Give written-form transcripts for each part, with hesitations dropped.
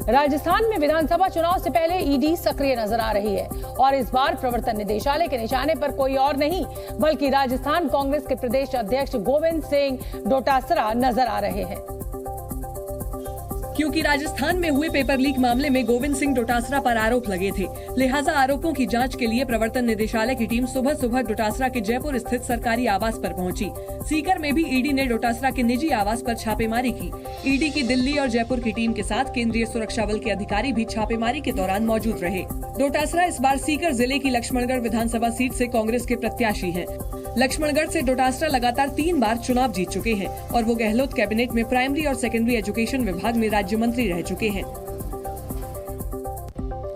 राजस्थान में विधानसभा चुनाव से पहले ईडी सक्रिय नजर आ रही है और इस बार प्रवर्तन निदेशालय के निशाने पर कोई और नहीं बल्कि राजस्थान कांग्रेस के प्रदेश अध्यक्ष गोविंद सिंह डोटासरा नजर आ रहे हैं। क्योंकि राजस्थान में हुए पेपर लीक मामले में गोविंद सिंह डोटासरा पर आरोप लगे थे, लिहाजा आरोपों की जांच के लिए प्रवर्तन निदेशालय की टीम सुबह सुबह डोटासरा के जयपुर स्थित सरकारी आवास पर पहुंची। सीकर में भी ईडी ने डोटासरा के निजी आवास पर छापेमारी की। ईडी की दिल्ली और जयपुर की टीम के साथ केंद्रीय सुरक्षा बल के अधिकारी भी छापेमारी के दौरान मौजूद रहे। डोटासरा इस बार सीकर जिले की लक्ष्मणगढ़ विधानसभा सीट से कांग्रेस के प्रत्याशी हैं। लक्ष्मणगढ़ से डोटासरा लगातार 3 बार चुनाव जीत चुके हैं और वो गहलोत कैबिनेट में प्राइमरी और सेकेंडरी एजुकेशन विभाग में राज्य मंत्री रह चुके हैं।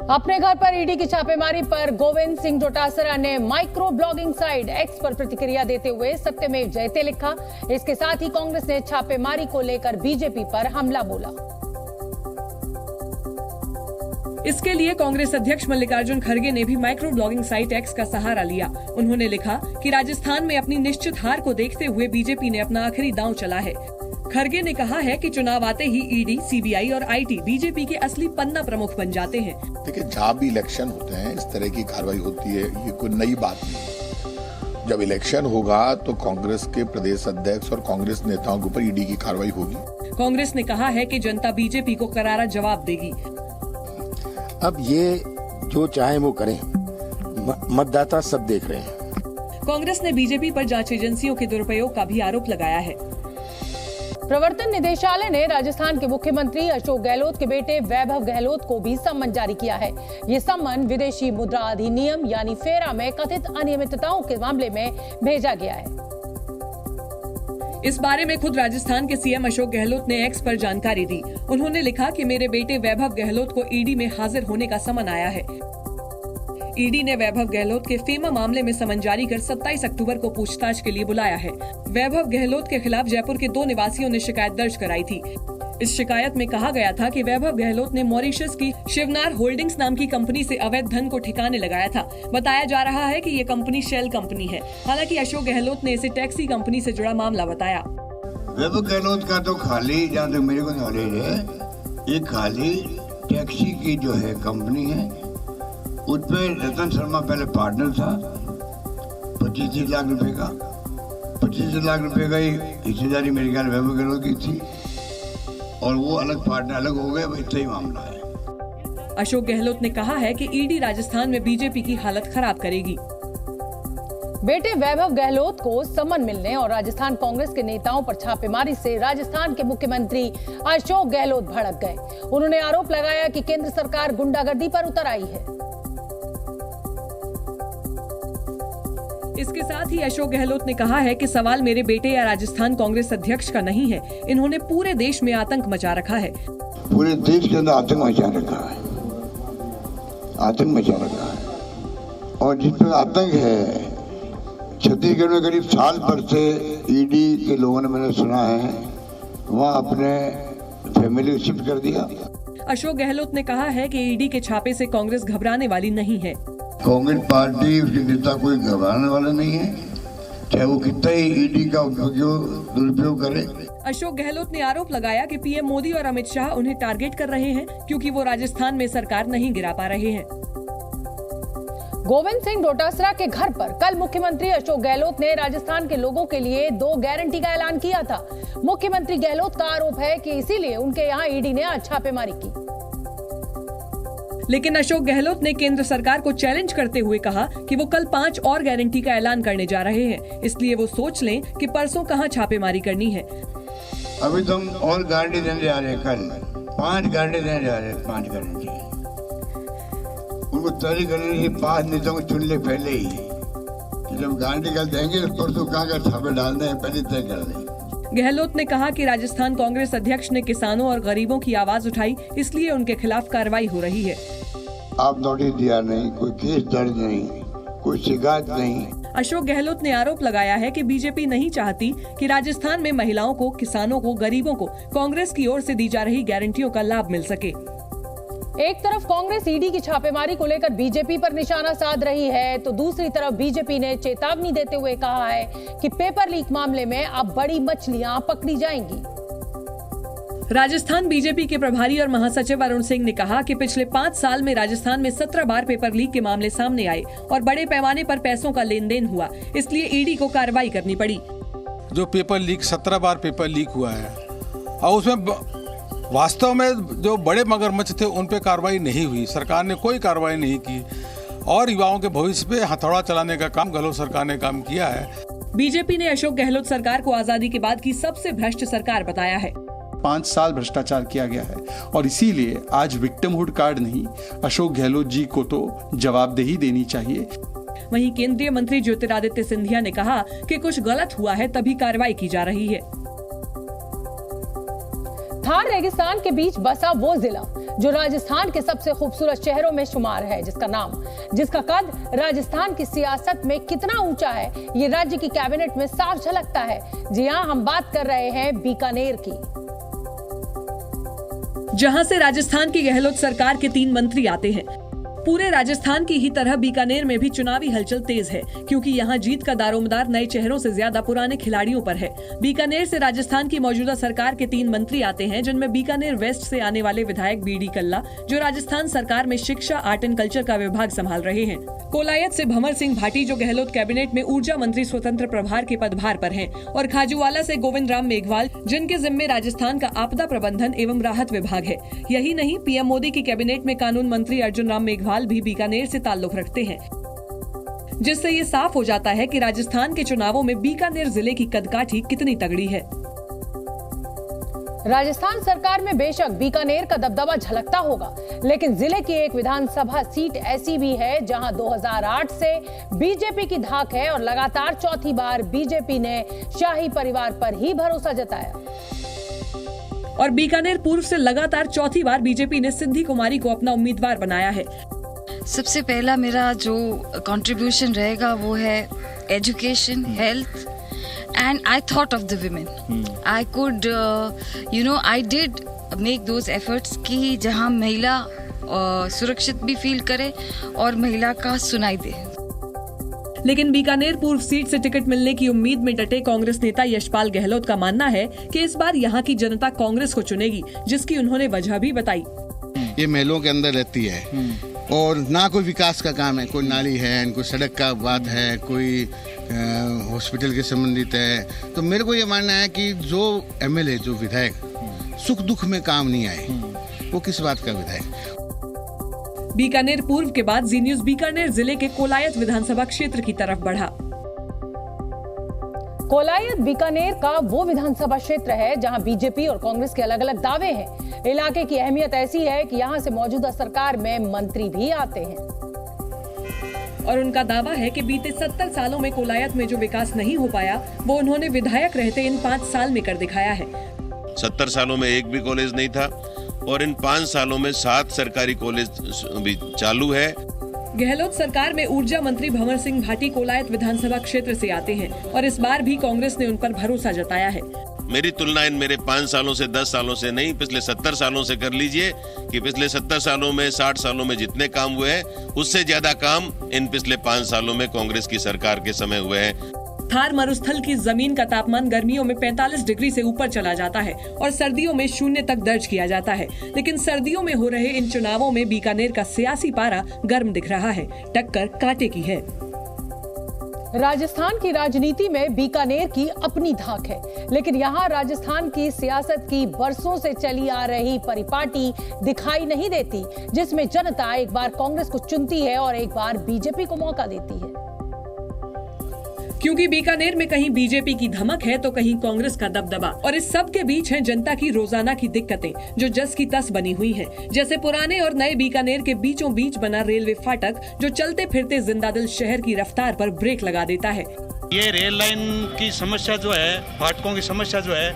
अपने घर पर ईडी की छापेमारी पर गोविंद सिंह डोटासरा ने माइक्रो ब्लॉगिंग साइट एक्स पर प्रतिक्रिया देते हुए सत्यमेव जयते लिखा। इसके साथ ही कांग्रेस ने छापेमारी को लेकर बीजेपी पर हमला बोला। इसके लिए कांग्रेस अध्यक्ष मल्लिकार्जुन खड़गे ने भी माइक्रो ब्लॉगिंग साइट एक्स का सहारा लिया। उन्होंने लिखा कि राजस्थान में अपनी निश्चित हार को देखते हुए बीजेपी ने अपना आखिरी दांव चला है। खड़गे ने कहा है कि चुनाव आते ही ईडी, सीबीआई और आईटी बीजेपी के असली पन्ना प्रमुख बन जाते हैं। देखिए, जहाँ भी इलेक्शन होते हैं इस तरह की कार्रवाई होती है, ये कोई नई बात नहीं। जब इलेक्शन होगा तो कांग्रेस के प्रदेश अध्यक्ष और कांग्रेस नेताओं के ऊपर ईडी की कार्रवाई होगी। कांग्रेस ने कहा है कि जनता बीजेपी को करारा जवाब देगी। अब ये जो चाहे वो करें, मतदाता सब देख रहे हैं। कांग्रेस ने बीजेपी पर जांच एजेंसियों के दुरुपयोग का भी आरोप लगाया है। प्रवर्तन निदेशालय ने राजस्थान के मुख्यमंत्री अशोक गहलोत के बेटे वैभव गहलोत को भी सम्मन जारी किया है। ये सम्मन विदेशी मुद्रा अधिनियम यानी फेरा में कथित अनियमितताओं के मामले में भेजा गया है। इस बारे में खुद राजस्थान के सीएम अशोक गहलोत ने एक्स पर जानकारी दी। उन्होंने लिखा कि मेरे बेटे वैभव गहलोत को ईडी में हाजिर होने का समन आया है। ईडी ने वैभव गहलोत के फेमा मामले में समन जारी कर 27 अक्टूबर को पूछताछ के लिए बुलाया है। वैभव गहलोत के खिलाफ जयपुर के 2 निवासियों ने शिकायत दर्ज कराई थी। इस शिकायत में कहा गया था कि वैभव गहलोत ने मॉरिशस की शिवनार होल्डिंग्स नाम की कंपनी से अवैध धन को ठिकाने लगाया था। बताया जा रहा है कि ये कंपनी शेल कंपनी है। हालांकि अशोक गहलोत ने इसे टैक्सी कंपनी से जुड़ा मामला बताया। वैभव गहलोत का तो खाली, जहाँ तक मेरे को नॉलेज है, ये खाली टैक्सी की जो है कंपनी है, उसमें रतन शर्मा पहले पार्टनर था। 25 लाख रुपए का 25 लाख रुपए का ही हिस्सेदारी मेरे ख्याल वैभव गहलोत की थी और वो अलग पार्टनर अलग हो गए। इतना ही मामला है। अशोक गहलोत ने कहा है कि ईडी राजस्थान में बीजेपी की हालत खराब करेगी। बेटे वैभव गहलोत को सम्मन मिलने और राजस्थान कांग्रेस के नेताओं पर छापेमारी से राजस्थान के मुख्यमंत्री अशोक गहलोत भड़क गए। उन्होंने आरोप लगाया कि केंद्र सरकार गुंडागर्दी पर उतर आई है। इसके साथ ही अशोक गहलोत ने कहा है कि सवाल मेरे बेटे या राजस्थान कांग्रेस अध्यक्ष का नहीं है। इन्होंने पूरे देश में आतंक मचा रखा है। पूरे देश के अंदर आतंक मचा रखा है, आतंक मचा रखा है। और जिस पर आतंक है, छत्तीसगढ़ में करीब साल भर से ईडी के लोगों ने, मैंने सुना है, वहाँ अपने फैमिली को शिफ्ट कर दिया। अशोक गहलोत ने कहा है कि ईडी के छापे से कांग्रेस घबराने वाली नहीं है। कांग्रेस पार्टी, उसके नेता कोई घबराने वाला नहीं है, चाहे वो कितना ही ईडी का दुरुपयोग करे। अशोक गहलोत ने आरोप लगाया कि पीएम मोदी और अमित शाह उन्हें टारगेट कर रहे हैं क्योंकि वो राजस्थान में सरकार नहीं गिरा पा रहे हैं। गोविंद सिंह डोटासरा के घर पर कल मुख्यमंत्री अशोक गहलोत ने राजस्थान के लोगों के लिए 2 गारंटी का ऐलान किया था। मुख्यमंत्री गहलोत का आरोप है कि इसीलिए उनके यहाँ ईडी ने आज छापेमारी की। लेकिन अशोक गहलोत ने केंद्र सरकार को चैलेंज करते हुए कहा कि वो कल 5 और गारंटी का ऐलान करने जा रहे हैं, इसलिए वो सोच लें कि परसों कहां छापेमारी करनी है। अभी तो हम और गारंटी देने जा रहे हैं, कल 5 गारंटी देने जा रहे हैं। 5 गारंटी उनको तैयारी करनी है, 5 नेताओं को चुन ले पहले ही। जब गारंटी कल देंगे तो परसों कहाँ छापे डालने हैं पहले तय कर दें। गहलोत ने कहा कि राजस्थान कांग्रेस अध्यक्ष ने किसानों और गरीबों की आवाज उठाई, इसलिए उनके खिलाफ कार्रवाई हो रही है। आप नोटिस दिया नहीं, कोई केस दर्ज नहीं, कोई शिकायत नहीं। अशोक गहलोत ने आरोप लगाया है कि बीजेपी नहीं चाहती कि राजस्थान में महिलाओं को, किसानों को, गरीबों को कांग्रेस की ओर से दी जा रही गारंटियों का लाभ मिल सके। एक तरफ कांग्रेस ईडी की छापेमारी को लेकर बीजेपी पर निशाना साध रही है, तो दूसरी तरफ बीजेपी ने चेतावनी देते हुए कहा है कि पेपर लीक मामले में अब बड़ी मछलियां पकड़ी जाएंगी। राजस्थान बीजेपी के प्रभारी और महासचिव अरुण सिंह ने कहा कि पिछले 5 साल में राजस्थान में 17 बार पेपर लीक के मामले सामने आए और बड़े पैमाने पर पैसों का लेन देन हुआ, इसलिए ईडी को कार्रवाई करनी पड़ी। जो पेपर लीक 17 बार पेपर लीक हुआ है और उसमें वास्तव में जो बड़े मगरमच्छ थे उन पे कार्रवाई नहीं हुई, सरकार ने कोई कार्रवाई नहीं की और युवाओं के भविष्य पे हथौड़ा चलाने का काम गहलोत सरकार ने काम किया है। बीजेपी ने अशोक गहलोत सरकार को आजादी के बाद की सबसे भ्रष्ट सरकार बताया है। 5 साल भ्रष्टाचार किया गया है और इसीलिए आज विक्टिमहुड कार्ड नहीं, अशोक गहलोत जी को तो जवाबदेही देनी चाहिए। वहीं केंद्रीय मंत्री ज्योतिरादित्य सिंधिया ने कहा कि कुछ गलत हुआ है तभी कार्रवाई की जा रही है। थार रेगिस्तान के बीच बसा वो जिला जो राजस्थान के सबसे खूबसूरत शहरों में शुमार है, जिसका कद राजस्थान की सियासत में कितना ऊंचा है ये राज्य की कैबिनेट में साफ झलकता है। जी हां, हम बात कर रहे हैं बीकानेर की, जहां से राजस्थान की गहलोत सरकार के 3 मंत्री आते हैं। पूरे राजस्थान की ही तरह बीकानेर में भी चुनावी हलचल तेज है, क्योंकि यहां जीत का दारोमदार नए चेहरों से ज्यादा पुराने खिलाड़ियों पर है। बीकानेर से राजस्थान की मौजूदा सरकार के 3 मंत्री आते हैं, जिनमें बीकानेर वेस्ट से आने वाले विधायक बीडी कल्ला, जो राजस्थान सरकार में शिक्षा, आर्ट एंड कल्चर का विभाग संभाल रहे हैं। कोलायत से भंवर सिंह भाटी, जो गहलोत कैबिनेट में ऊर्जा मंत्री स्वतंत्र प्रभार के पदभार पर हैं, और खाजूवाला से गोविंद राम मेघवाल, जिनके जिम्मे राजस्थान का आपदा प्रबंधन एवं राहत विभाग है। यही नहीं, पीएम मोदी की कैबिनेट में कानून मंत्री अर्जुन राम मेघवाल भी बीकानेर से ताल्लुक रखते हैं, जिससे ये साफ हो जाता है कि राजस्थान के चुनावों में बीकानेर जिले की कदकाठी कितनी तगड़ी है। राजस्थान सरकार में बेशक बीकानेर का दबदबा झलकता होगा, लेकिन जिले की एक विधानसभा सीट ऐसी भी है जहां 2008 से बीजेपी की धाक है और लगातार चौथी बार बीजेपी ने शाही परिवार पर ही भरोसा जताया। और बीकानेर पूर्व से लगातार चौथी बार बीजेपी ने सिद्धि कुमारी को अपना उम्मीदवार बनाया है। सबसे पहला मेरा जो कंट्रीब्यूशन रहेगा वो है education, health, and I thought of the women. I could, I did make those efforts कि जहाँ महिला सुरक्षित भी फील करे और महिला का सुनाई दे। लेकिन बीकानेर पूर्व सीट से टिकट मिलने की उम्मीद में डटे कांग्रेस नेता यशपाल गहलोत का मानना है कि इस बार यहाँ की जनता कांग्रेस को चुनेगी, जिसकी उन्होंने वजह भी बताई। ये महलों के अंदर रहती है और ना कोई विकास का काम है, कोई नाली है, कोई सड़क का बात है, कोई हॉस्पिटल के संबंधित है। तो मेरे को ये मानना है कि जो एमएलए, जो विधायक सुख दुख में काम नहीं आए, वो किस बात का विधायक। बीकानेर पूर्व के बाद जी न्यूज़ बीकानेर जिले के कोलायत विधानसभा क्षेत्र की तरफ बढ़ा। कोलायत बीकानेर का वो विधानसभा क्षेत्र है जहां बीजेपी और कांग्रेस के अलग अलग दावे हैं। इलाके की अहमियत ऐसी है कि यहां से मौजूदा सरकार में मंत्री भी आते हैं और उनका दावा है कि बीते 70 सालों में कोलायत में जो विकास नहीं हो पाया वो उन्होंने विधायक रहते इन 5 साल में कर दिखाया है। 70 सालों में एक भी कॉलेज नहीं था और इन 5 सालों में 7 सरकारी कॉलेज भी चालू है। गहलोत सरकार में ऊर्जा मंत्री भंवर सिंह भाटी कोलायत विधानसभा क्षेत्र से आते हैं और इस बार भी कांग्रेस ने उन पर भरोसा जताया है। मेरी तुलना इन मेरे 5 सालों से 10 सालों से नहीं, पिछले 70 सालों से कर लीजिए कि पिछले 70 सालों में 60 सालों में जितने काम हुए हैं उससे ज्यादा काम इन पिछले 5 सालों में कांग्रेस की सरकार के समय हुए हैं। थार मरुस्थल की जमीन का तापमान गर्मियों में 45 डिग्री से ऊपर चला जाता है और सर्दियों में 0 तक दर्ज किया जाता है, लेकिन सर्दियों में हो रहे इन चुनावों में बीकानेर का सियासी पारा गर्म दिख रहा है, टक्कर कांटे की है। राजस्थान की राजनीति में बीकानेर की अपनी धाक है, लेकिन यहाँ राजस्थान की सियासत की बरसों से चली आ रही परिपाटी दिखाई नहीं देती, जिसमें जनता एक बार कांग्रेस को चुनती है और एक बार बीजेपी को मौका देती है। क्योंकि बीकानेर में कहीं बीजेपी की धमक है तो कहीं कांग्रेस का दबदबा, और इस सब के बीच है जनता की रोजाना की दिक्कतें जो जस की तस बनी हुई हैं। जैसे पुराने और नए बीकानेर के बीचों बीच बना रेलवे फाटक जो चलते फिरते जिंदादिल शहर की रफ्तार पर ब्रेक लगा देता है। ये रेल लाइन की समस्या जो है, फाटकों की समस्या जो है,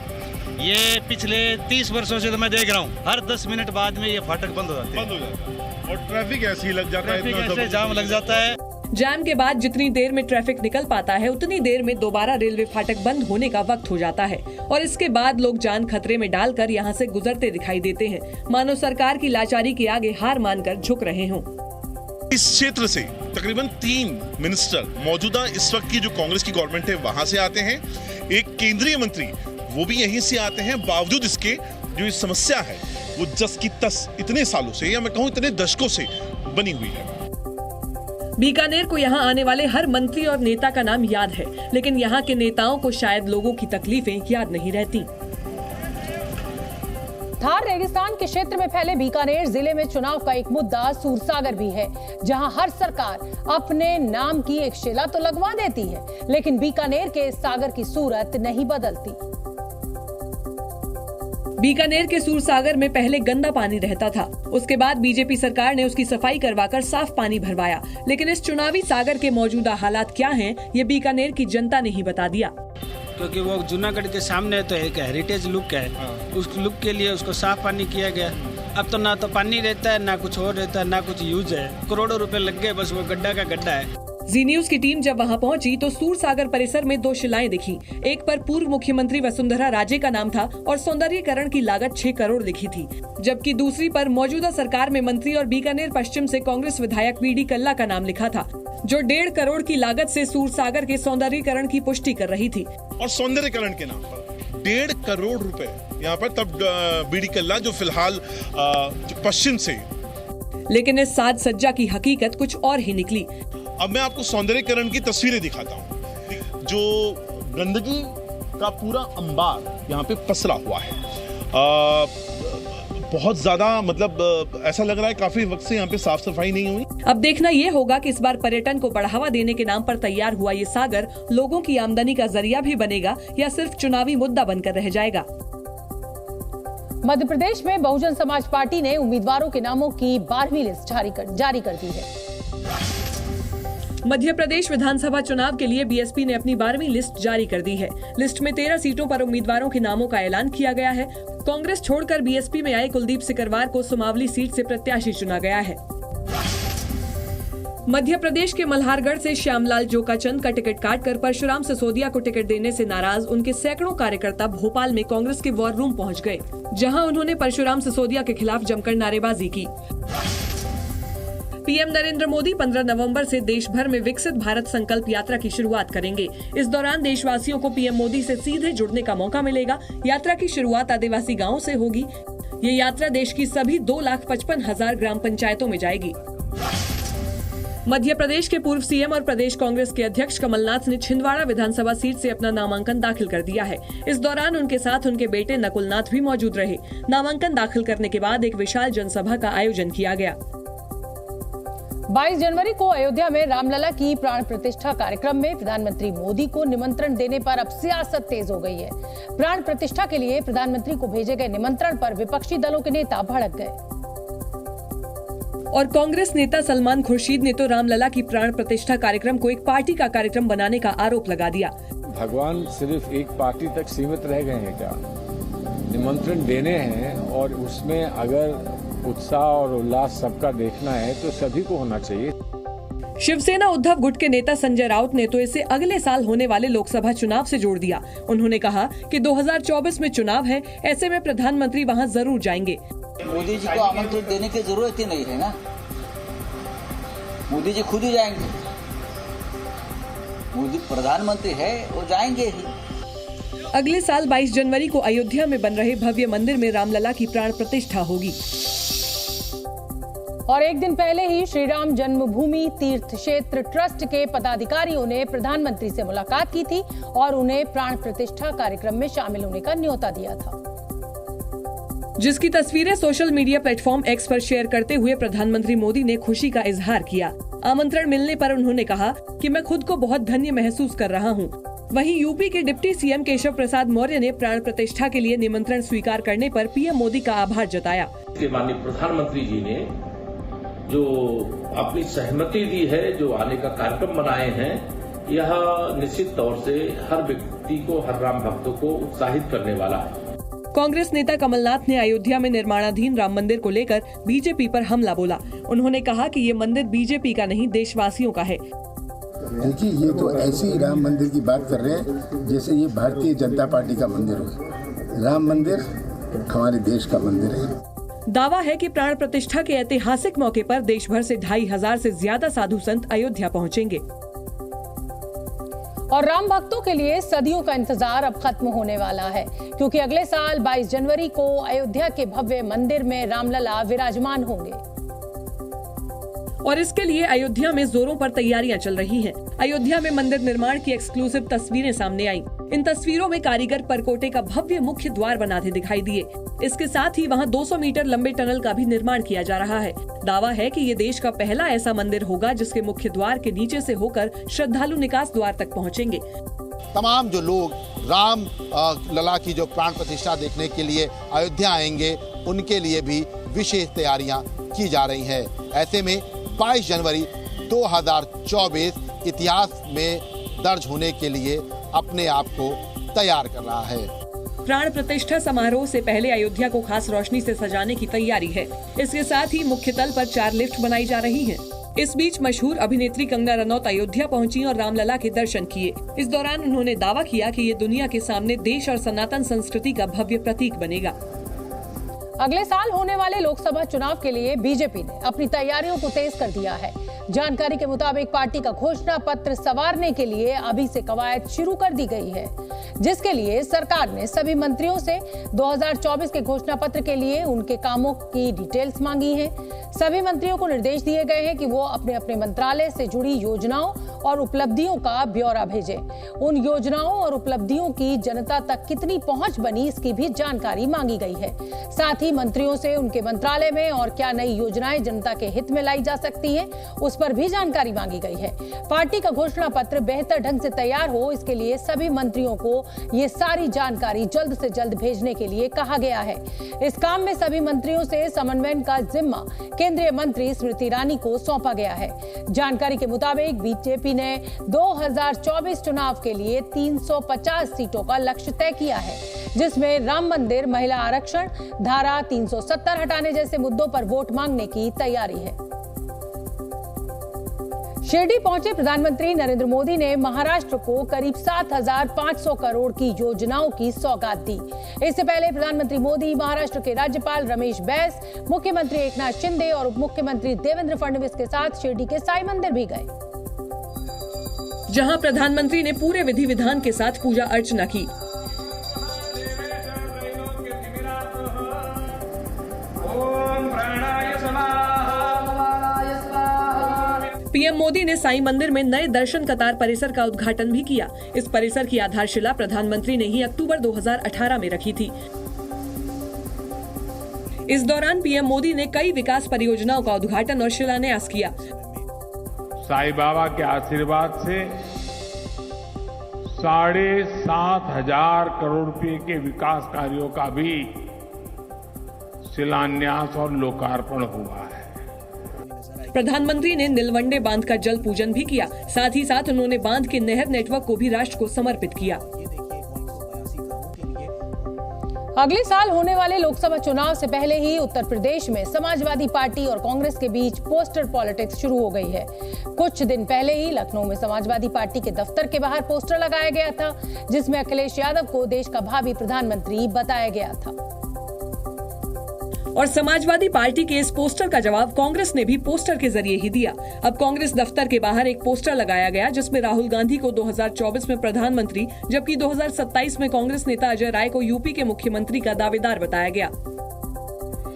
ये पिछले 30 वर्षों से तो मैं देख रहा हूँ, हर 10 मिनट बाद में ये फाटक बंद हो जाते हैं और ट्रैफिक ऐसे ही लग जाता है, ऐसे जाम लग जाता है। जाम के बाद जितनी देर में ट्रैफिक निकल पाता है उतनी देर में दोबारा रेलवे फाटक बंद होने का वक्त हो जाता है और इसके बाद लोग जान खतरे में डालकर यहाँ से गुजरते दिखाई देते हैं, मानो सरकार की लाचारी के आगे हार मानकर झुक रहे हों। इस क्षेत्र से तकरीबन 3 मिनिस्टर मौजूदा इस वक्त की जो कांग्रेस की गवर्नमेंट है वहां से आते हैं, एक केंद्रीय मंत्री वो भी यहीं से आते हैं, बावजूद इसके जो ये समस्या है वो जस की तस इतने सालों से, या मैं कहूँ इतने दशकों से बनी हुई है। बीकानेर को यहाँ आने वाले हर मंत्री और नेता का नाम याद है, लेकिन यहाँ के नेताओं को शायद लोगों की तकलीफें याद नहीं रहती। थार रेगिस्तान के क्षेत्र में फैले बीकानेर जिले में चुनाव का एक मुद्दा सूरसागर भी है, जहां हर सरकार अपने नाम की एक शिला तो लगवा देती है, लेकिन बीकानेर के सागर की सूरत नहीं बदलती। बीकानेर के सूरसागर में पहले गंदा पानी रहता था, उसके बाद बीजेपी सरकार ने उसकी सफाई करवाकर साफ पानी भरवाया, लेकिन इस चुनावी सागर के मौजूदा हालात क्या हैं, ये बीकानेर की जनता ने ही बता दिया। क्योंकि वो जूनागढ़ के सामने तो एक हेरिटेज लुक है, उस लुक के लिए उसको साफ पानी किया गया। अब तो ना तो पानी रहता है, ना कुछ और रहता है, ना कुछ यूज है। करोड़ों रुपए लग गए, बस वो गड्ढा का गड्ढा है। जी न्यूज की टीम जब वहां पहुंची तो सूरसागर परिसर में 2 शिलाएं दिखी। एक पर पूर्व मुख्यमंत्री वसुंधरा राजे का नाम था और सौंदर्यीकरण की लागत 6 करोड़ लिखी थी, जबकि दूसरी पर मौजूदा सरकार में मंत्री और बीकानेर पश्चिम से कांग्रेस विधायक वीडी कल्ला का नाम लिखा था, जो 1.5 करोड़ की लागत से सूरसागर के सौंदर्यीकरण की पुष्टि कर रही थी। और सौंदर्यीकरण के नाम पर 1.5 करोड़ रुपए यहाँ पर तब वीडी कल्ला जो फिलहाल पश्चिम से। लेकिन इस साज सज्जा की हकीकत कुछ और ही निकली। अब मैं आपको सौंदर्यीकरण की तस्वीरें दिखाता हूँ। जो गंदगी का पूरा अंबार यहाँ पे पसरा हुआ है, बहुत ज्यादा, मतलब ऐसा लग रहा है काफी वक्त से यहाँ पे साफ सफाई नहीं हुई। अब देखना ये होगा कि इस बार पर्यटन को बढ़ावा देने के नाम पर तैयार हुआ ये सागर लोगों की आमदनी का जरिया भी बनेगा या सिर्फ चुनावी मुद्दा बनकर रह जाएगा। मध्य प्रदेश में बहुजन समाज पार्टी ने उम्मीदवारों के नामों की 12वीं लिस्ट जारी कर दी है। मध्य प्रदेश विधानसभा चुनाव के लिए बीएसपी ने अपनी 12वीं लिस्ट जारी कर दी है। लिस्ट में 13 सीटों पर उम्मीदवारों के नामों का ऐलान किया गया है। कांग्रेस छोड़कर बीएसपी में आए कुलदीप सिकरवार को सुमावली सीट से प्रत्याशी चुना गया है। मध्य प्रदेश के मल्हारगढ़ से श्यामलाल जोकाचंद का टिकट काटकर परशुराम सिसोदिया को टिकट देने से नाराज उनके सैकड़ों कार्यकर्ता भोपाल में कांग्रेस के वॉर रूम पहुंच गए, जहां उन्होंने परशुराम सिसोदिया के खिलाफ जमकर नारेबाजी की। पीएम नरेंद्र मोदी 15 नवंबर से देश भर में विकसित भारत संकल्प यात्रा की शुरुआत करेंगे। इस दौरान देशवासियों को पीएम मोदी से सीधे जुड़ने का मौका मिलेगा। यात्रा की शुरुआत आदिवासी गांवों से होगी। ये यात्रा देश की सभी 2,55,000 ग्राम पंचायतों में जाएगी। मध्य प्रदेश के पूर्व सीएम और प्रदेश कांग्रेस के अध्यक्ष कमलनाथ ने छिंदवाड़ा विधानसभा सीट से अपना नामांकन दाखिल कर दिया है। इस दौरान उनके साथ उनके बेटे नकुलनाथ भी मौजूद रहे। नामांकन दाखिल करने के बाद एक विशाल जनसभा का आयोजन किया गया। 22 जनवरी को अयोध्या में रामलला की प्राण प्रतिष्ठा कार्यक्रम में प्रधानमंत्री मोदी को निमंत्रण देने पर अब सियासत तेज हो गई है। प्राण प्रतिष्ठा के लिए प्रधानमंत्री को भेजे गए निमंत्रण पर विपक्षी दलों के नेता भड़क गए। और कांग्रेस नेता सलमान खुर्शीद ने तो रामलला की प्राण प्रतिष्ठा कार्यक्रम को एक पार्टी का कार्यक्रम बनाने का आरोप लगा दिया। भगवान सिर्फ एक पार्टी तक सीमित रह गए हैं क्या? निमंत्रण देने हैं और उसमें अगर उत्साह और उल्लास सबका देखना है तो सभी को होना चाहिए। शिवसेना उद्धव गुट के नेता संजय राउत ने तो इसे अगले साल होने वाले लोकसभा चुनाव से जोड़ दिया। उन्होंने कहा कि 2024 में चुनाव है, ऐसे में प्रधानमंत्री वहां जरूर जाएंगे। मोदी जी को आमंत्रण देने की जरूरत ही नहीं है ना, मोदी जी खुद ही जाएंगे। मोदी प्रधानमंत्री है, वो जाएंगे ही। अगले साल 22 जनवरी को अयोध्या में बन रहे भव्य मंदिर में रामलला की प्राण प्रतिष्ठा होगी। और एक दिन पहले ही श्री राम जन्मभूमि तीर्थ क्षेत्र ट्रस्ट के पदाधिकारियों ने प्रधानमंत्री से मुलाकात की थी और उन्हें प्राण प्रतिष्ठा कार्यक्रम में शामिल होने का न्योता दिया था, जिसकी तस्वीरें सोशल मीडिया प्लेटफॉर्म एक्स पर शेयर करते हुए प्रधानमंत्री मोदी ने खुशी का इजहार किया। आमंत्रण मिलने पर उन्होंने कहा कि मैं खुद को बहुत धन्य महसूस कर रहा हूं। वहीं यूपी के डिप्टी सीएम केशव प्रसाद मौर्य ने प्राण प्रतिष्ठा के लिए निमंत्रण स्वीकार करने पर पीएम मोदी का आभार जताया। माननीय प्रधानमंत्री जी ने जो अपनी सहमति दी है, जो आने का कार्यक्रम बनाए हैं, यह निश्चित तौर से हर व्यक्ति को, हर राम भक्तों को उत्साहित करने वाला है। कांग्रेस नेता कमलनाथ ने अयोध्या में निर्माणाधीन राम मंदिर को लेकर बीजेपी पर हमला बोला। उन्होंने कहा कि ये मंदिर बीजेपी का नहीं, देशवासियों का है। देखिए, ये तो ऐसे ही राम मंदिर की बात कर रहे हैं जैसे ये भारतीय जनता पार्टी का मंदिर हो। राम मंदिर हमारे देश का मंदिर है। दावा है कि प्राण प्रतिष्ठा के ऐतिहासिक मौके पर देश भर से 2,500 से ज्यादा साधु संत अयोध्या पहुंचेंगे। और राम भक्तों के लिए सदियों का इंतजार अब खत्म होने वाला है, क्योंकि अगले साल 22 जनवरी को अयोध्या के भव्य मंदिर में रामलला विराजमान होंगे। और इसके लिए अयोध्या में जोरों पर तैयारियां चल रही हैं। अयोध्या में मंदिर निर्माण की एक्सक्लूसिव तस्वीरें सामने आईं। इन तस्वीरों में कारीगर परकोटे का भव्य मुख्य द्वार बनाते दिखाई दिए। इसके साथ ही वहां 200 मीटर लंबे टनल का भी निर्माण किया जा रहा है। दावा है कि ये देश का पहला ऐसा मंदिर होगा जिसके मुख्य द्वार के नीचे से होकर श्रद्धालु निकास द्वार तक पहुँचेंगे। तमाम जो लोग राम लला की जो प्राण प्रतिष्ठा देखने के लिए अयोध्या आएंगे, उनके लिए भी विशेष तैयारियां की जा रही हैं। ऐसे में 22 जनवरी 2024 इतिहास में दर्ज होने के लिए अपने आप को तैयार कर रहा है। प्राण प्रतिष्ठा समारोह से पहले अयोध्या को खास रोशनी से सजाने की तैयारी है। इसके साथ ही मुख्य तल पर 4 लिफ्ट बनाई जा रही हैं। इस बीच मशहूर अभिनेत्री कंगना रनौत अयोध्या पहुंची और रामलला के दर्शन किए। इस दौरान उन्होंने दावा किया कि ये दुनिया के सामने देश और सनातन संस्कृति का भव्य प्रतीक बनेगा। अगले साल होने वाले लोकसभा चुनाव के लिए बीजेपी ने अपनी तैयारियों को तेज कर दिया है। जानकारी के मुताबिक पार्टी का घोषणा पत्र सवारने के लिए अभी से कवायद शुरू कर दी गई है, जिसके लिए सरकार ने सभी मंत्रियों से 2024 के घोषणा पत्र के लिए उनके कामों की डिटेल्स मांगी है। सभी मंत्रियों को निर्देश दिए गए हैं कि वो अपने अपने मंत्रालय से जुड़ी योजनाओं और उपलब्धियों का ब्यौरा भेजें। उन योजनाओं और उपलब्धियों की जनता तक कितनी पहुंच बनी, इसकी भी जानकारी मांगी गई है। साथ ही मंत्रियों से उनके मंत्रालय में और क्या नई योजनाएं जनता के हित में लाई जा सकती हैं, उस पर भी जानकारी मांगी गई है। पार्टी का घोषणा पत्र बेहतर ढंग से तैयार हो, इसके लिए सभी मंत्रियों को ये सारी जानकारी जल्द से जल्द भेजने के लिए कहा गया है। इस काम में सभी मंत्रियों से समन्वयन का जिम्मा केंद्रीय मंत्री स्मृति ईरानी को सौंपा गया है। जानकारी के मुताबिक बीजेपी ने 2024 चुनाव के लिए 350 सीटों का लक्ष्य तय किया है, जिसमें राम मंदिर, महिला आरक्षण, धारा 370 हटाने जैसे मुद्दों पर वोट मांगने की तैयारी है। शिरडी पहुंचे प्रधानमंत्री नरेंद्र मोदी ने महाराष्ट्र को करीब 7,500 करोड़ की योजनाओं की सौगात दी। इससे पहले प्रधानमंत्री मोदी महाराष्ट्र के राज्यपाल रमेश बैस, मुख्यमंत्री एकनाथ शिंदे और उप मुख्यमंत्री देवेंद्र फडणवीस के साथ शिरडी के साई मंदिर भी गए, जहां प्रधानमंत्री ने पूरे विधि विधान के साथ पूजा अर्चना की। पीएम मोदी ने साईं मंदिर में नए दर्शन कतार परिसर का उद्घाटन भी किया। इस परिसर की आधारशिला प्रधानमंत्री ने ही अक्टूबर 2018 में रखी थी। इस दौरान पीएम मोदी ने कई विकास परियोजनाओं का उद्घाटन और शिलान्यास किया। साईं बाबा के आशीर्वाद से 7,500 करोड़ रुपए के विकास कार्यों का भी शिलान्यास और लोकार्पण हुआ है। प्रधानमंत्री ने नीलवंडे बांध का जल पूजन भी किया। साथ ही साथ उन्होंने बांध के नहर नेटवर्क को भी राष्ट्र को समर्पित किया। अगले साल होने वाले लोकसभा चुनाव से पहले ही उत्तर प्रदेश में समाजवादी पार्टी और कांग्रेस के बीच पोस्टर पॉलिटिक्स शुरू हो गई है। कुछ दिन पहले ही लखनऊ में समाजवादी पार्टी के दफ्तर के बाहर पोस्टर लगाया गया था, जिसमें अखिलेश यादव को देश का भावी प्रधानमंत्री बताया गया था। और समाजवादी पार्टी के इस पोस्टर का जवाब कांग्रेस ने भी पोस्टर के जरिए ही दिया। अब कांग्रेस दफ्तर के बाहर एक पोस्टर लगाया गया, जिसमें राहुल गांधी को 2024 में प्रधानमंत्री, जबकि 2027 में कांग्रेस नेता अजय राय को यूपी के मुख्यमंत्री का दावेदार बताया गया।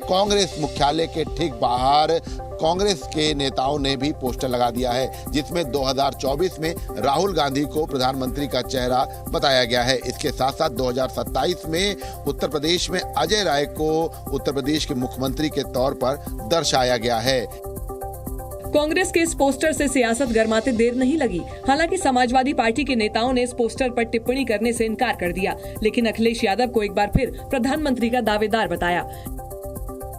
कांग्रेस मुख्यालय के ठीक बाहर कांग्रेस के नेताओं ने भी पोस्टर लगा दिया है, जिसमें 2024 में राहुल गांधी को प्रधानमंत्री का चेहरा बताया गया है। इसके साथ साथ 2027 में उत्तर प्रदेश में अजय राय को उत्तर प्रदेश के मुख्यमंत्री के तौर पर दर्शाया गया है। कांग्रेस के इस पोस्टर से सियासत गरमाते देर नहीं लगी। हालांकि समाजवादी पार्टी के नेताओं ने इस पोस्टर पर टिप्पणी करने से इनकार कर दिया, लेकिन अखिलेश यादव को एक बार फिर प्रधानमंत्री का दावेदार बताया।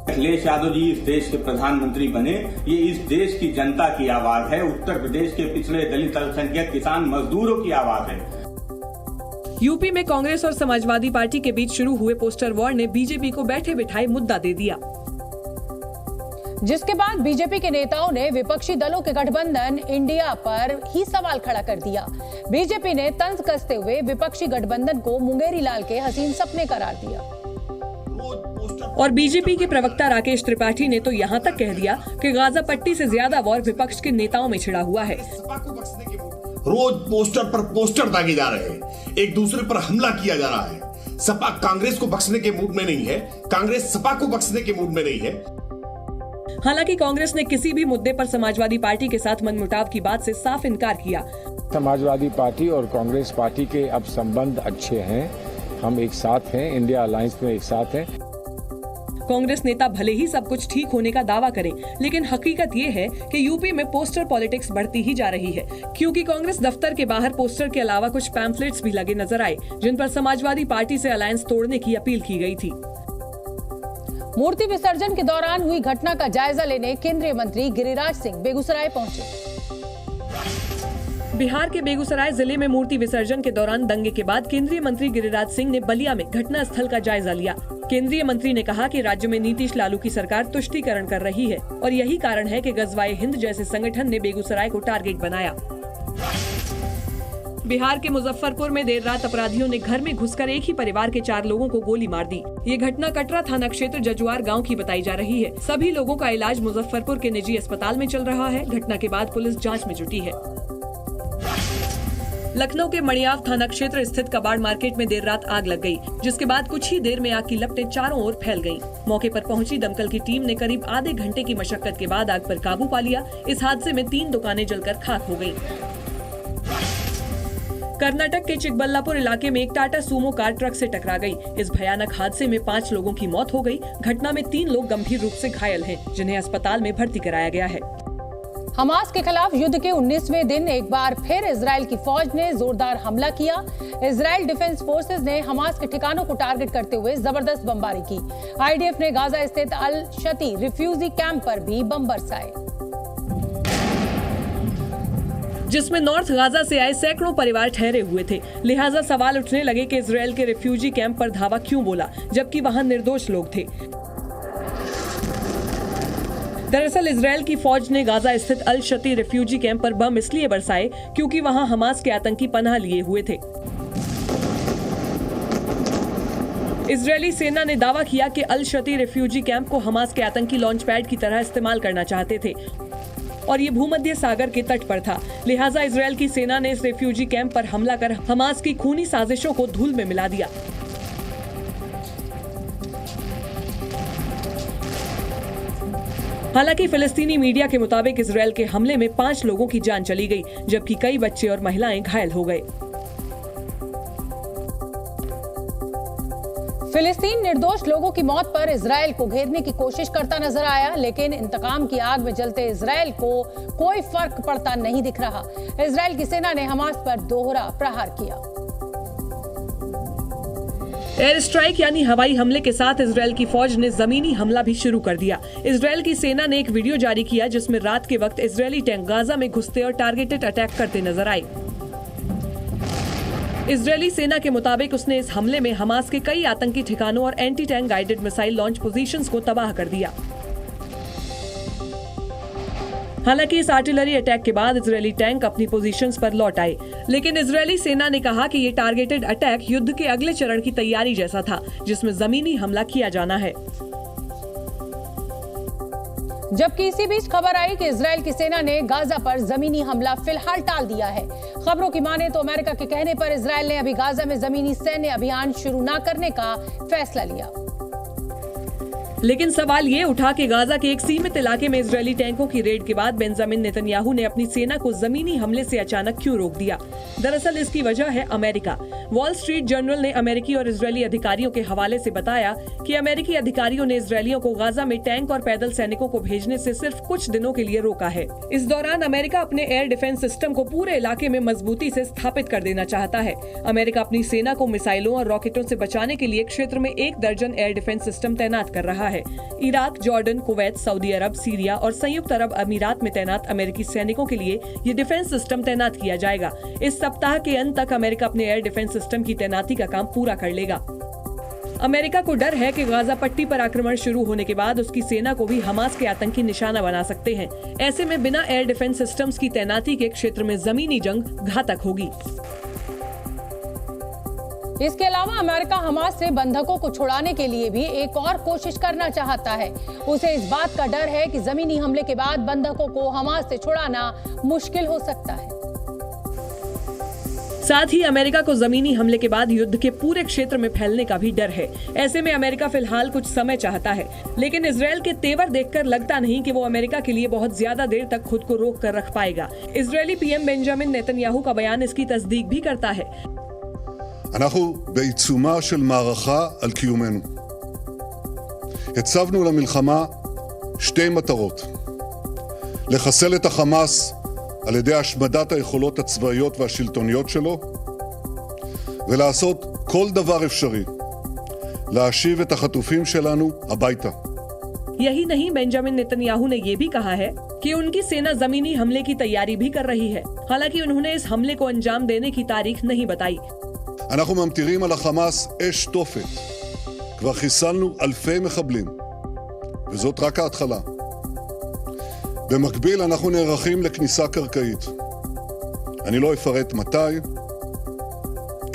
अखिलेश यादव जी इस देश के प्रधानमंत्री बने, ये इस देश की जनता की आवाज है, उत्तर प्रदेश के पिछड़े दलित, अल्पसंख्यक, किसान, मजदूरों की आवाज है। यूपी में कांग्रेस और समाजवादी पार्टी के बीच शुरू हुए पोस्टर वॉर ने बीजेपी को बैठे बिठाए मुद्दा दे दिया, जिसके बाद बीजेपी के नेताओं ने विपक्षी दलों के गठबंधन इंडिया पर ही सवाल खड़ा कर दिया। बीजेपी ने तंज कसते हुए विपक्षी गठबंधन को मुंगेरी लाल के हसीन सपने करार दिया। और बीजेपी के प्रवक्ता राकेश त्रिपाठी ने तो यहाँ तक कह दिया कि गाजा पट्टी से ज्यादा वॉर विपक्ष के नेताओं में छिड़ा हुआ है। रोज पोस्टर पर पोस्टर दागे जा रहे हैं, एक दूसरे पर हमला किया जा रहा है। सपा कांग्रेस को बख्शने के मूड में नहीं है, कांग्रेस सपा को बख्शने के मूड में नहीं है। हालांकि कांग्रेस ने किसी भी मुद्दे पर समाजवादी पार्टी के साथ मनमुटाव की बात से साफ इनकार किया। समाजवादी पार्टी और कांग्रेस पार्टी के अब संबंध अच्छे हैं, हम एक साथ हैं, इंडिया अलायंस में एक साथ हैं। कांग्रेस नेता भले ही सब कुछ ठीक होने का दावा करें, लेकिन हकीकत ये है कि यूपी में पोस्टर पॉलिटिक्स बढ़ती ही जा रही है, क्योंकि कांग्रेस दफ्तर के बाहर पोस्टर के अलावा कुछ पैम्फलेट्स भी लगे नजर आए, जिन पर समाजवादी पार्टी से अलायंस तोड़ने की अपील की गई थी। मूर्ति विसर्जन के दौरान हुई घटना का जायजा लेने केंद्रीय मंत्री गिरिराज सिंह बेगूसराय पहुंचे। बिहार के बेगूसराय जिले में मूर्ति विसर्जन के दौरान दंगे के बाद केंद्रीय मंत्री गिरिराज सिंह ने बलिया में घटना स्थल का जायजा लिया। केंद्रीय मंत्री ने कहा कि राज्य में नीतीश लालू की सरकार तुष्टीकरण कर रही है और यही कारण है कि गजवाए हिंद जैसे संगठन ने बेगूसराय को टारगेट बनाया। बिहार के मुजफ्फरपुर में देर रात अपराधियों ने घर में घुसकर एक ही परिवार के 4 लोगों को गोली मार दी। ये घटना कटरा थाना क्षेत्र जजुआर गांव की बताई जा रही है। सभी लोगों का इलाज मुजफ्फरपुर के निजी अस्पताल में चल रहा है। घटना के बाद पुलिस जांच में जुटी है। लखनऊ के मणियाव थाना क्षेत्र स्थित कबाड़ मार्केट में देर रात आग लग गई, जिसके बाद कुछ ही देर में आग की लपटें चारों ओर फैल गईं। मौके पर पहुंची दमकल की टीम ने करीब आधे घंटे की मशक्कत के बाद आग पर काबू पा लिया। इस हादसे में 3 दुकानें जलकर खाक हो गईं। कर्नाटक के चिकबल्लापुर इलाके में एक टाटा सूमो कार ट्रक से टकरा गई। इस भयानक हादसे में 5 लोगों की मौत हो गई। घटना में 3 लोग गंभीर रूप से घायल हैं, जिन्हें अस्पताल में भर्ती कराया गया है। हमास के खिलाफ युद्ध के 19वें दिन एक बार फिर इजराइल की फौज ने जोरदार हमला किया। इजराइल डिफेंस फोर्सेस ने हमास के ठिकानों को टारगेट करते हुए जबरदस्त बमबारी की। आईडीएफ ने गाजा स्थित अल शती रिफ्यूजी कैंप पर भी बम बरसाए, जिसमें नॉर्थ गाजा से आए सैकड़ों परिवार ठहरे हुए थे। लिहाजा सवाल उठने लगे कि इजराइल के रिफ्यूजी कैंप पर धावा क्यों बोला, जबकि वहां निर्दोष लोग थे। दरअसल इजराइल की फौज ने गाजा स्थित अल शती रिफ्यूजी कैंप पर बम इसलिए बरसाए क्योंकि वहां हमास के आतंकी पनाह लिए हुए थे। इजरायली सेना ने दावा किया कि अल शती रिफ्यूजी कैंप को हमास के आतंकी लॉन्च पैड की तरह इस्तेमाल करना चाहते थे और ये भूमध्य सागर के तट पर था। लिहाजा इजरायल की सेना ने इस रिफ्यूजी कैंप पर हमला कर हमास की खूनी साजिशों को धूल में मिला दिया। हालांकि फिलिस्तीनी मीडिया के मुताबिक इजरायल के हमले में 5 लोगों की जान चली गई, जबकि कई बच्चे और महिलाएं घायल हो गए। फिलिस्तीन निर्दोष लोगों की मौत पर इजरायल को घेरने की कोशिश करता नजर आया, लेकिन इंतकाम की आग में जलते इजरायल को कोई फर्क पड़ता नहीं दिख रहा। इजरायल की सेना ने हमास पर दोहरा प्रहार किया। एयर स्ट्राइक यानी हवाई हमले के साथ इजरायल की फौज ने जमीनी हमला भी शुरू कर दिया। इजरायल की सेना ने एक वीडियो जारी किया जिसमें रात के वक्त इजरायली टैंक गाजा में घुसते और टारगेटेड अटैक करते नजर आए। इजरायली सेना के मुताबिक उसने इस हमले में हमास के कई आतंकी ठिकानों और anti tank guided missile launch positions को तबाह कर दिया। हालांकि इस आर्टिलरी अटैक के बाद इजरायली टैंक अपनी पोजीशंस पर लौट आए, लेकिन इजरायली सेना ने कहा कि ये टारगेटेड अटैक युद्ध के अगले चरण की तैयारी जैसा था, जिसमें जमीनी हमला किया जाना है। जबकि इसी बीच खबर आई कि इजरायल की सेना ने गाजा पर जमीनी हमला फिलहाल टाल दिया है। खबरों की माने तो अमेरिका के कहने पर इजरायल ने अभी गाजा में जमीनी सैन्य अभियान शुरू न करने का फैसला लिया। लेकिन सवाल ये उठा कि गाजा के एक सीमित इलाके में इजरायली टैंकों की रेड के बाद बेंजामिन नेतन्याहू ने अपनी सेना को जमीनी हमले से अचानक क्यों रोक दिया। दरअसल इसकी वजह है अमेरिका। वॉल स्ट्रीट जर्नल ने अमेरिकी और इजरायली अधिकारियों के हवाले से बताया कि अमेरिकी अधिकारियों ने इजरायलियों को गाजा में टैंक और पैदल सैनिकों को भेजने से सिर्फ कुछ दिनों के लिए रोका है। इस दौरान अमेरिका अपने एयर डिफेंस सिस्टम को पूरे इलाके में मजबूती से स्थापित कर देना चाहता है। अमेरिका अपनी सेना को मिसाइलों और रॉकेटों से बचाने के लिए क्षेत्र में 1 दर्जन एयर डिफेंस सिस्टम तैनात कर रहा है। इराक, जॉर्डन, कुवैत, सऊदी अरब, सीरिया और संयुक्त अरब अमीरात में तैनात अमेरिकी सैनिकों के लिए ये डिफेंस सिस्टम तैनात किया जाएगा। इस सप्ताह के अंत तक अमेरिका अपने एयर डिफेंस सिस्टम की तैनाती का काम पूरा कर लेगा। अमेरिका को डर है कि गाजा पट्टी पर आक्रमण शुरू होने के बाद उसकी सेना को भी हमास के आतंकी निशाना बना सकते हैं। ऐसे में बिना एयर डिफेंस सिस्टम्स की तैनाती के क्षेत्र में जमीनी जंग घातक होगी। इसके अलावा अमेरिका हमास से बंधकों को छुड़ाने के लिए भी एक और कोशिश करना चाहता है। उसे इस बात का डर है कि जमीनी हमले के बाद बंधकों को हमास से छुड़ाना मुश्किल हो सकता है। साथ ही अमेरिका को जमीनी हमले के बाद युद्ध के पूरे क्षेत्र में फैलने का भी डर है। ऐसे में अमेरिका फिलहाल कुछ समय चाहता है, लेकिन इजरायल के तेवर देखकर लगता नहीं कि वो अमेरिका के लिए बहुत ज्यादा देर तक खुद को रोक कर रख पाएगा। इजरायली पीएम बेंजामिन नेतन्याहू का बयान इसकी तस्दीक भी करता है। אנחנו בעיצומה של מערכה על קיומנו. הצבנו למלחמה שתי מטרות: לחסל את החמאס על ידי השמדת היכולות הצבאיות והשלטוניות שלו, ולעשות כל דבר אפשרי להשיב את החטופים שלנו הביתה. यही नहीं, बेंजामिन नेतन्याहू ने ये भी कहा है कि उनकी सेना जमीनी हमले की तैयारी भी कर रही है। हालांकि उन्होंने इस हमले को अंजाम देने की तारीख नहीं बताई। אנחנו ממטירים על החמאס אש תופת. כבר חיסלנו אלפי מחבלים, וזאת רק ההתחלה. במקביל אנחנו נערכים לכניסה קרקעית. אני לא אפרט מתי,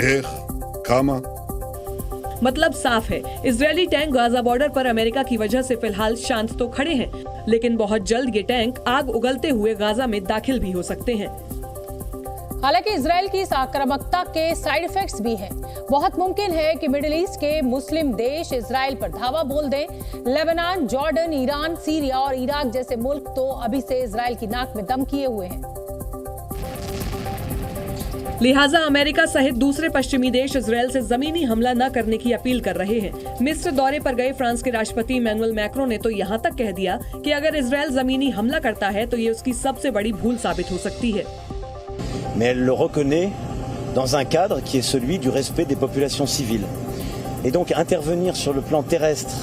איך, כמה. मतलब साफ है, इजरायली टैंक गाजा बॉर्डर पर अमेरिका की वजह से फिलहाल शांत तो खड़े हैं, लेकिन बहुत जल्द ये टैंक आग उगलते हुए गाजा में दाखिल भी हो सकते हैं। हालांकि इजरायल की इस आक्रामकता के साइड इफेक्ट्स भी हैं। बहुत मुमकिन है कि मिडिल ईस्ट के मुस्लिम देश इजरायल पर धावा बोल दें। लेबनान, जॉर्डन, ईरान, सीरिया और इराक जैसे मुल्क तो अभी से इजरायल की नाक में दम किए हुए हैं। लिहाजा अमेरिका सहित दूसरे पश्चिमी देश इजरायल से जमीनी हमला न करने की अपील कर रहे हैं। मिस्र दौरे पर गए फ्रांस के राष्ट्रपति इमैनुअल मैक्रों ने तो यहाँ तक कह दिया कि अगर इजरायल जमीनी हमला करता है तो ये उसकी सबसे बड़ी भूल साबित हो सकती है। Mais elle le reconnaît dans un cadre qui est celui du respect des populations civiles. Et donc intervenir sur le plan terrestre,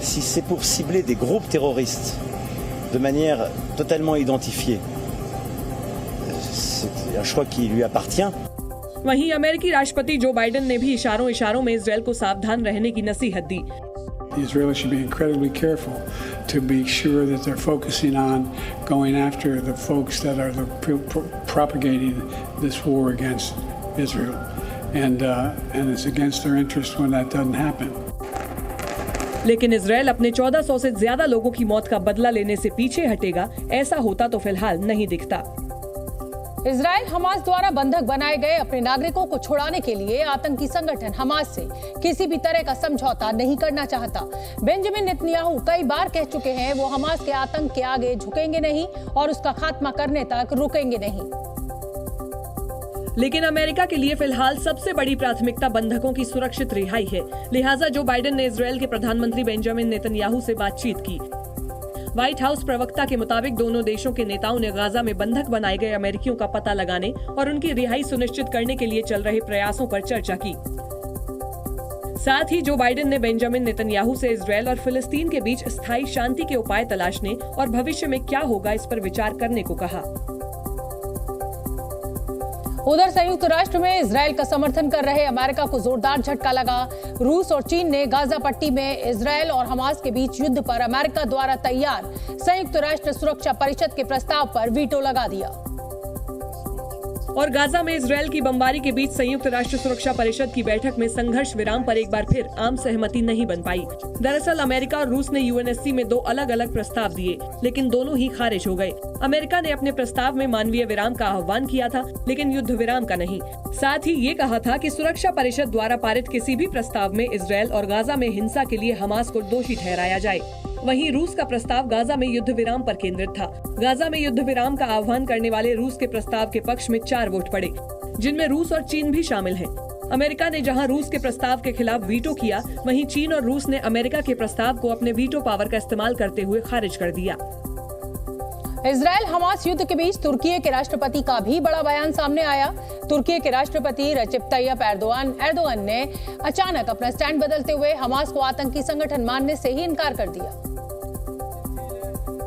si c'est pour cibler des groupes terroristes de manière totalement identifiée, c'est un choix qui lui appartient. वहीं अमेरिकी राष्ट्रपति Joe Biden ने भी इशारों में Israel को सावधान रहने की नसीहत दी। The Israelis should be incredibly careful to be sure that they're focusing on going after the folks that are propagating this war against Israel, and it's against their interest when that doesn't happen. लेकिन Israel अपने 1400 से ज्यादा लोगों की मौत का बदला लेने से पीछे हटेगा, ऐसा होता तो फिलहाल नहीं दिखता। इजरायल हमास द्वारा बंधक बनाए गए अपने नागरिकों को छुड़ाने के लिए आतंकी संगठन हमास से किसी भी तरह का समझौता नहीं करना चाहता। बेंजामिन नेतन्याहू कई बार कह चुके हैं वो हमास के आतंक के आगे झुकेंगे नहीं और उसका खात्मा करने तक रुकेंगे नहीं। लेकिन अमेरिका के लिए फिलहाल सबसे बड़ी प्राथमिकता बंधकों की सुरक्षित रिहाई है। लिहाजा जो बाइडेन ने इजरायल के प्रधानमंत्री बेंजामिन नेतन्याहू से बातचीत की। व्हाइट हाउस प्रवक्ता के मुताबिक दोनों देशों के नेताओं ने गाजा में बंधक बनाए गए अमेरिकियों का पता लगाने और उनकी रिहाई सुनिश्चित करने के लिए चल रहे प्रयासों पर चर्चा की। साथ ही जो बाइडेन ने बेंजामिन नेतन्याहू से इजरायल और फिलिस्तीन के बीच स्थायी शांति के उपाय तलाशने और भविष्य में क्या होगा इस पर विचार करने को कहा। उधर संयुक्त राष्ट्र में इजरायल का समर्थन कर रहे अमेरिका को जोरदार झटका लगा। रूस और चीन ने गाजा पट्टी में इजरायल और हमास के बीच युद्ध पर अमेरिका द्वारा तैयार संयुक्त राष्ट्र सुरक्षा परिषद के प्रस्ताव पर वीटो लगा दिया। और गाजा में इजरायल की बमबारी के बीच संयुक्त राष्ट्र सुरक्षा परिषद की बैठक में संघर्ष विराम पर एक बार फिर आम सहमति नहीं बन पाई। दरअसल अमेरिका और रूस ने यूएनएससी में 2 अलग-अलग प्रस्ताव दिए, लेकिन दोनों ही खारिज हो गए। अमेरिका ने अपने प्रस्ताव में मानवीय विराम का आह्वान किया था, लेकिन युद्ध विराम का नहीं। साथ ही ये कहा था कि सुरक्षा परिषद द्वारा पारित किसी भी प्रस्ताव में इजरायल और गाजा में हिंसा के लिए हमास को दोषी ठहराया जाए। वहीं रूस का प्रस्ताव गाजा में युद्ध विराम पर केंद्रित था। गाजा में युद्ध विराम का आह्वान करने वाले रूस के प्रस्ताव के पक्ष में 4 वोट पड़े, जिनमें रूस और चीन भी शामिल हैं। अमेरिका ने जहां रूस के प्रस्ताव के खिलाफ वीटो किया, वहीं चीन और रूस ने अमेरिका के प्रस्ताव को अपने वीटो पावर का इस्तेमाल करते हुए खारिज कर दिया। इजरायल हमास युद्ध के बीच तुर्की के राष्ट्रपति का भी बड़ा बयान सामने आया। तुर्की के राष्ट्रपति रजब तैयब एर्दोगन ने अचानक अपना स्टैंड बदलते हुए हमास को आतंकी संगठन मानने से ही इनकार कर दिया।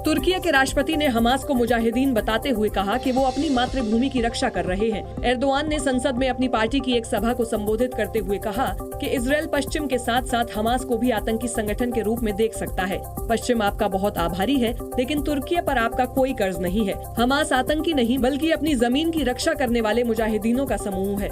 तुर्की के राष्ट्रपति ने हमास को मुजाहिदीन बताते हुए कहा कि वो अपनी मातृभूमि की रक्षा कर रहे हैं। एर्दोगान ने संसद में अपनी पार्टी की एक सभा को संबोधित करते हुए कहा कि इजरायल पश्चिम के साथ साथ हमास को भी आतंकी संगठन के रूप में देख सकता है। पश्चिम आपका बहुत आभारी है, लेकिन तुर्की पर आपका कोई कर्ज नहीं है। हमास आतंकी नहीं, बल्कि अपनी जमीन की रक्षा करने वाले मुजाहिदीनों का समूह है।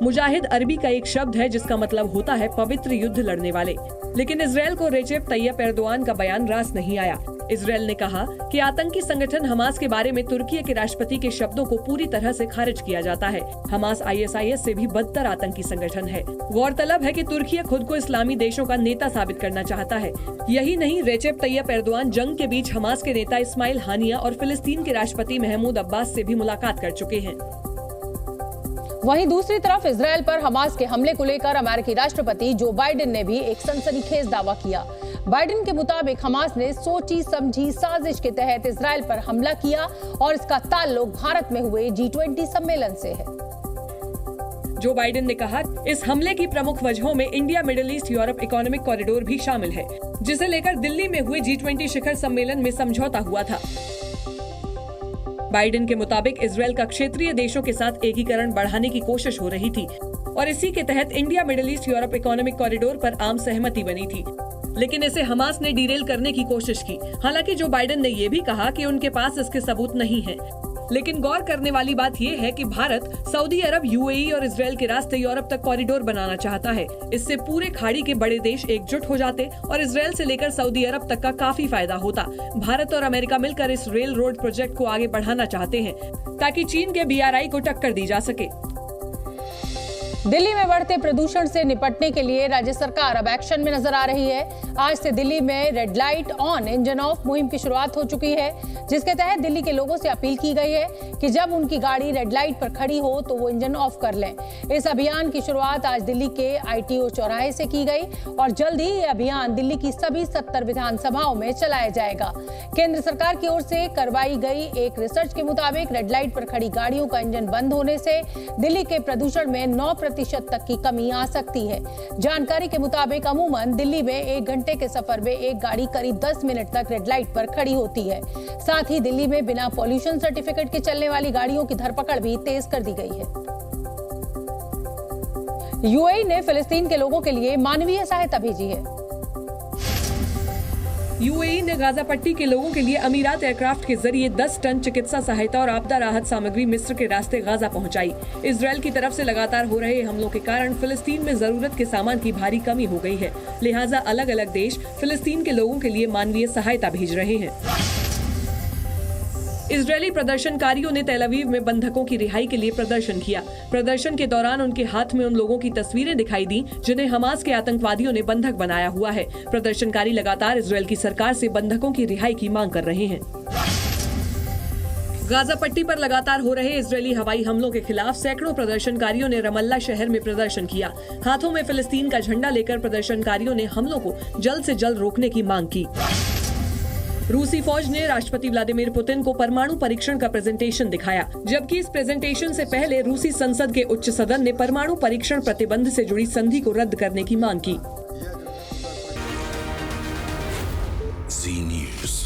मुजाहिद अरबी का एक शब्द है जिसका मतलब होता है पवित्र युद्ध लड़ने वाले। लेकिन इजरायल को रेजेप तैयब एर्दोगान का बयान रास नहीं आया। इजरायल ने कहा कि आतंकी संगठन हमास के बारे में तुर्की के राष्ट्रपति के शब्दों को पूरी तरह से खारिज किया जाता है। हमास ISIS से भी बदतर आतंकी संगठन है। गौरतलब है कि तुर्की खुद को इस्लामी देशों का नेता साबित करना चाहता है। यही नहीं, रेचेप तैयप एर्दोआन जंग के बीच हमास के नेता इस्माइल हानिया और फिलिस्तीन के राष्ट्रपति महमूद अब्बास से भी मुलाकात कर चुके हैं। वहीं दूसरी तरफ इजरायल पर हमास के हमले को लेकर अमेरिकी राष्ट्रपति जो बाइडेन ने भी एक सनसनीखेज दावा किया। बाइडेन के मुताबिक हमास ने सोची समझी साजिश के तहत इजरायल पर हमला किया और इसका ताल्लुक भारत में हुए G20 सम्मेलन से है। जो बाइडेन ने कहा, इस हमले की प्रमुख वजहों में India middle east Europe economic corridor भी शामिल है, जिसे लेकर दिल्ली में हुए G20 शिखर सम्मेलन में समझौता हुआ था। बाइडेन के मुताबिक इजरायल का क्षेत्रीय देशों के साथ एकीकरण बढ़ाने की कोशिश हो रही थी और इसी के तहत India middle east Europe economic corridor पर आम सहमति बनी थी, लेकिन इसे हमास ने डिरेल करने की कोशिश की। हालांकि जो बाइडेन ने ये भी कहा कि उनके पास इसके सबूत नहीं है। लेकिन गौर करने वाली बात यह है कि भारत सऊदी अरब, UAE और इजरायल के रास्ते यूरोप तक कॉरिडोर बनाना चाहता है। इससे पूरे खाड़ी के बड़े देश एकजुट हो जाते और इजरायल से लेकर सऊदी अरब तक का काफी फायदा होता। भारत और अमेरिका मिलकर इस रेल रोड प्रोजेक्ट को आगे बढ़ाना चाहते हैं ताकि चीन के BRI को टक्कर दी जा सके। दिल्ली में बढ़ते प्रदूषण से निपटने के लिए राज्य सरकार अब एक्शन में नजर आ रही है। आज से दिल्ली में red light on engine of मुहिम की शुरुआत हो चुकी है, जिसके तहत दिल्ली के लोगों से अपील की गई है कि जब उनकी गाड़ी रेड लाइट पर खड़ी हो तो वो इंजन ऑफ कर लें। इस अभियान की शुरुआत आज दिल्ली के ITO चौराहे से की गई और जल्द ही ये अभियान दिल्ली की सभी 70 विधानसभाओं में चलाया जाएगा। केंद्र सरकार की ओर से करवाई गई एक रिसर्च के मुताबिक रेड लाइट पर खड़ी गाड़ियों का इंजन बंद होने से दिल्ली के प्रदूषण में 9% तक की कमी आ सकती है। जानकारी के मुताबिक अमूमन दिल्ली में 1 घंटे के सफर में एक गाड़ी करीब 10 मिनट तक रेड लाइट पर खड़ी होती है। साथ ही दिल्ली में बिना पॉल्यूशन सर्टिफिकेट के चलने वाली गाड़ियों की धरपकड़ भी तेज कर दी गई है। UAE ने फिलिस्तीन के लोगों के लिए मानवीय सहायता भेजी है। UAE ने गाजा पट्टी के लोगों के लिए अमीरात एयरक्राफ्ट के जरिए 10 टन चिकित्सा सहायता और आपदा राहत सामग्री मिस्र के रास्ते गाजा पहुंचाई। इजरायल की तरफ से लगातार हो रहे हमलों के कारण फिलिस्तीन में जरूरत के सामान की भारी कमी हो गई है, लिहाजा अलग अलग देश फिलिस्तीन के लोगों के लिए मानवीय सहायता भेज रहे हैं। इजरायली प्रदर्शनकारियों ने तेल अवीव में बंधकों की रिहाई के लिए प्रदर्शन किया। प्रदर्शन के दौरान उनके हाथ में उन लोगों की तस्वीरें दिखाई दी जिन्हें हमास के आतंकवादियों ने बंधक बनाया हुआ है। प्रदर्शनकारी लगातार इजरायल की सरकार से बंधकों की रिहाई की मांग कर रहे हैं। गाजा पट्टी पर लगातार हो रहे इजरायली हवाई हमलों के खिलाफ सैकड़ों प्रदर्शनकारियों ने रमल्ला शहर में प्रदर्शन किया। हाथों में फिलिस्तीन का झंडा लेकर प्रदर्शनकारियों ने हमलों को जल्द से जल्द रोकने की मांग की। रूसी फौज ने राष्ट्रपति व्लादिमीर पुतिन को परमाणु परीक्षण का प्रेजेंटेशन दिखाया, जबकि इस प्रेजेंटेशन से पहले रूसी संसद के उच्च सदन ने परमाणु परीक्षण प्रतिबंध से जुड़ी संधि को रद्द करने की मांग की। Z News।